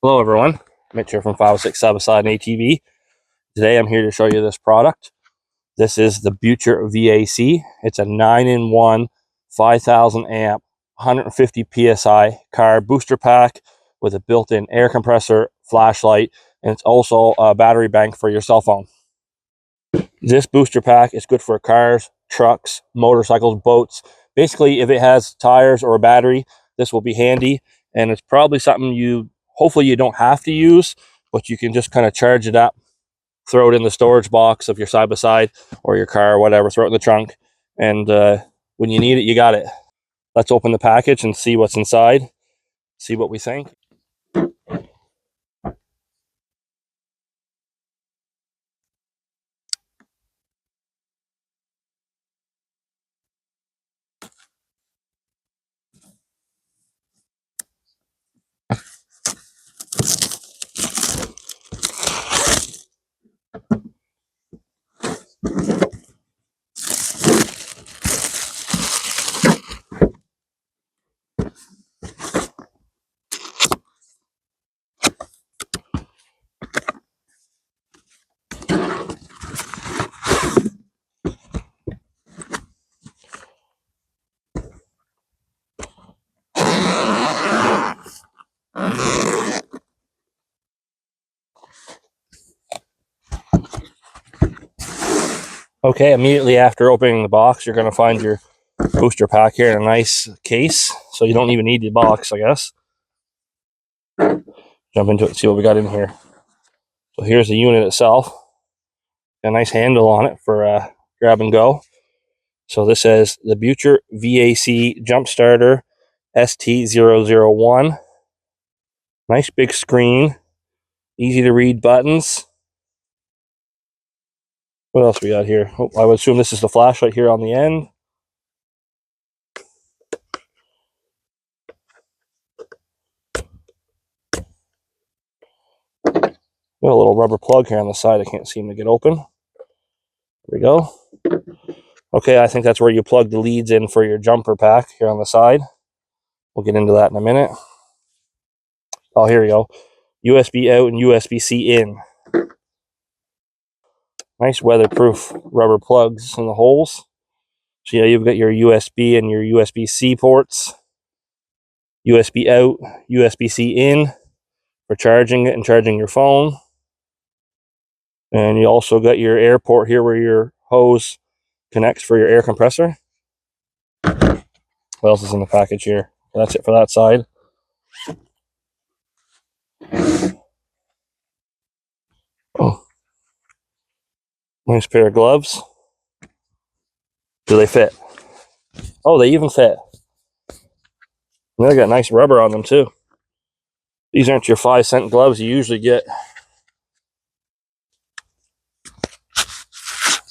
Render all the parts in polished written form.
Hello everyone, Mitch here from 506SXS ATV. Today I'm here to show you this product. This is the BuTure VAC. It's a 9-in-1, 5,000 amp, 150 PSI car booster pack with a built-in air compressor, flashlight, and it's also a battery bank for your cell phone. This booster pack is good for cars, trucks, motorcycles, boats. Basically, if it has tires or a battery, this will be handy, and it's probably something hopefully you don't have to use, but you can just kind of charge it up, throw it in the storage box of your side-by-side or your car or whatever, throw it in the trunk, and when you need it, you got it. Let's open the package and see what's inside, see what we think. Okay, immediately after opening the box, you're going to find your booster pack here in a nice case, so you don't even need the box, I guess. Jump into it and see what we got in here. So here's the unit itself. Got a nice handle on it for grab and go. So this says the BuTure VAC Jump Starter ST001. Nice big screen, easy to read buttons. What else we got here? Oh, I would assume this is the flashlight here on the end. Got a little rubber plug here on the side I can't seem to get open. There we go. Okay, I think that's where you plug the leads in for your jumper pack here on the side. We'll get into that in a minute. Oh, here we go. USB out and USB-C in. Nice weatherproof rubber plugs in the holes. So yeah, you've got your USB and your USB-C ports. USB out, USB-C in for charging it and charging your phone. And you also got your air port here where your hose connects for your air compressor. What else is in the package here? That's it for that side. Oh, nice pair of gloves. Do they fit? Oh, they even fit. And they got nice rubber on them too. These aren't your 5-cent gloves you usually get.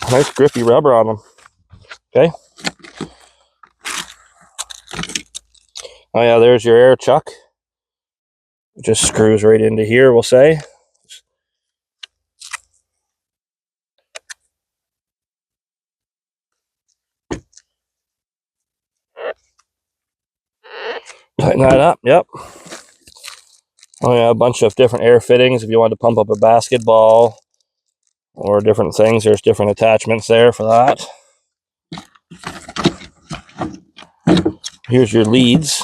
Nice grippy rubber on them. Okay. Oh yeah, there's your air chuck. It just screws right into here, we'll say. Tighten that up, yep. Oh yeah, a bunch of different air fittings if you want to pump up a basketball or different things. There's different attachments there for that. Here's your leads.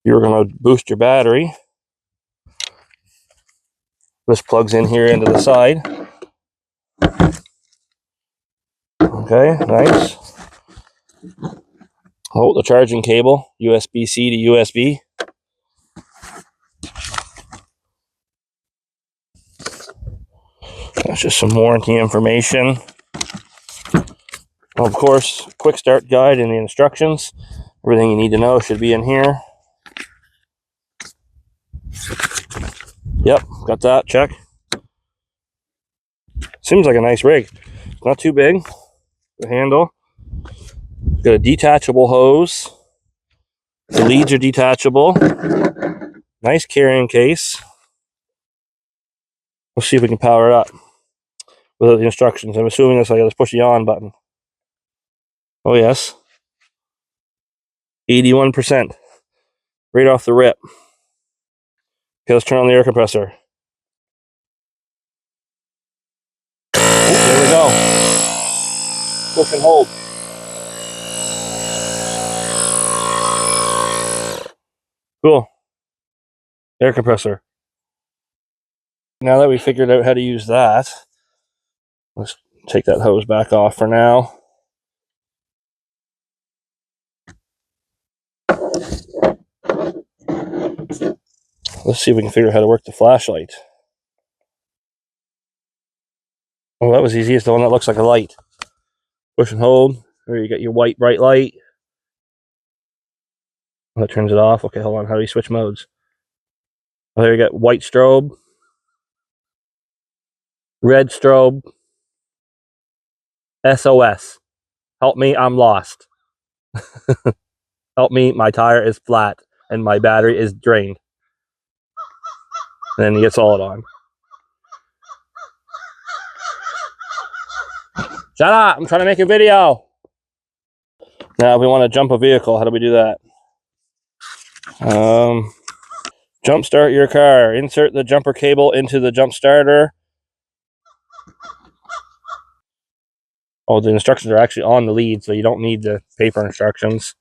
You're going to boost your battery. This plugs in here into the side. Okay, nice. Oh, the charging cable, USB-C to USB. That's just some warranty information. Of course, quick start guide and the instructions. Everything you need to know should be in here. Yep, got that, check. Seems like a nice rig. Not too big. The handle. Got a detachable hose. The leads are detachable. Nice carrying case. Let's see if we can power it up without the instructions. I'm assuming this, I got to push the on button. Oh yes. 81%. Right off the rip. Okay, let's turn on the air compressor. Oh, there we go. Push and hold. Cool. Air compressor. Now that we figured out how to use that, let's take that hose back off for now. Let's see if we can figure out how to work the flashlight. Oh, that was easy. It's the one that looks like a light. Push and hold. There you got your white bright light. Oh, that turns it off. Okay, hold on. How do you switch modes? Oh, there you got white strobe, red strobe, SOS. Help me, I'm lost. Help me, my tire is flat and my battery is drained. And then you get solid on. Shut up! I'm trying to make a video. Now, if we want to jump a vehicle, how do we do that? Jump start your car. Insert the jumper cable into the jump starter. Oh, the instructions are actually on the lead, so you don't need the paper instructions.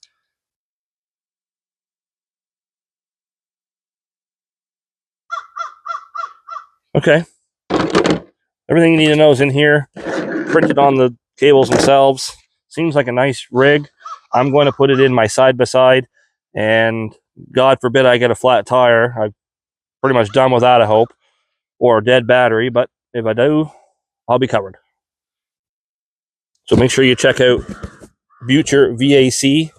Okay. Everything you need to know is in here, printed on the cables themselves. Seems like a nice rig. I'm going to put it in my side-by-side, and God forbid I get a flat tire. I'm pretty much done with that, I hope, or a dead battery, but if I do, I'll be covered. So make sure you check out BuTure VAC.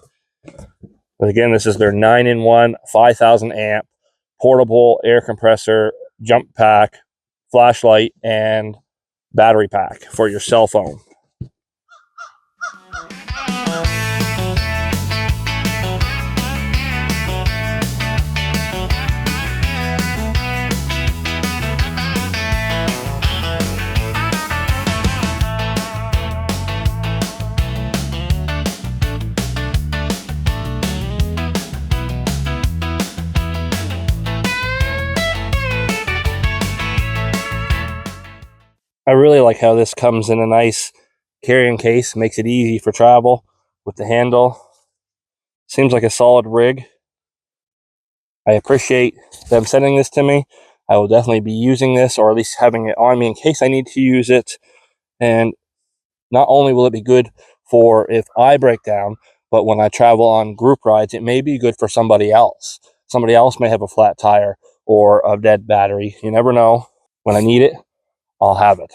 Again, this is their 9-in-1, 5,000 amp, portable air compressor, jump pack, flashlight, and battery pack for your cell phone. I really like how this comes in a nice carrying case, makes it easy for travel with the handle. Seems like a solid rig. I appreciate them sending this to me. I will definitely be using this, or at least having it on me in case I need to use it. And not only will it be good for if I break down, but when I travel on group rides, it may be good for somebody else. Somebody else may have a flat tire or a dead battery. You never know. When I need it, I'll have it.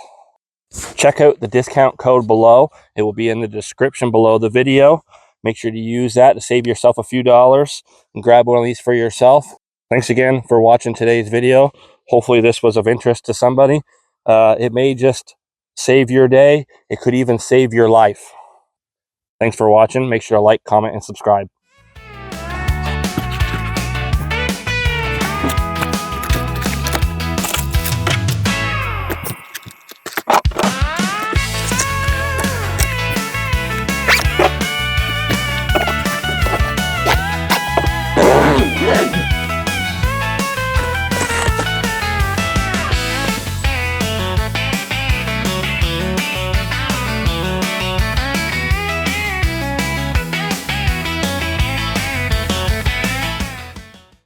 Check out the discount code below. It will be in the description below the video. Make sure to use that to save yourself a few dollars and grab one of these for yourself. Thanks again for watching today's video. Hopefully this was of interest to somebody. It may just save your day. It could even save your life. Thanks for watching. Make sure to like, comment, and subscribe.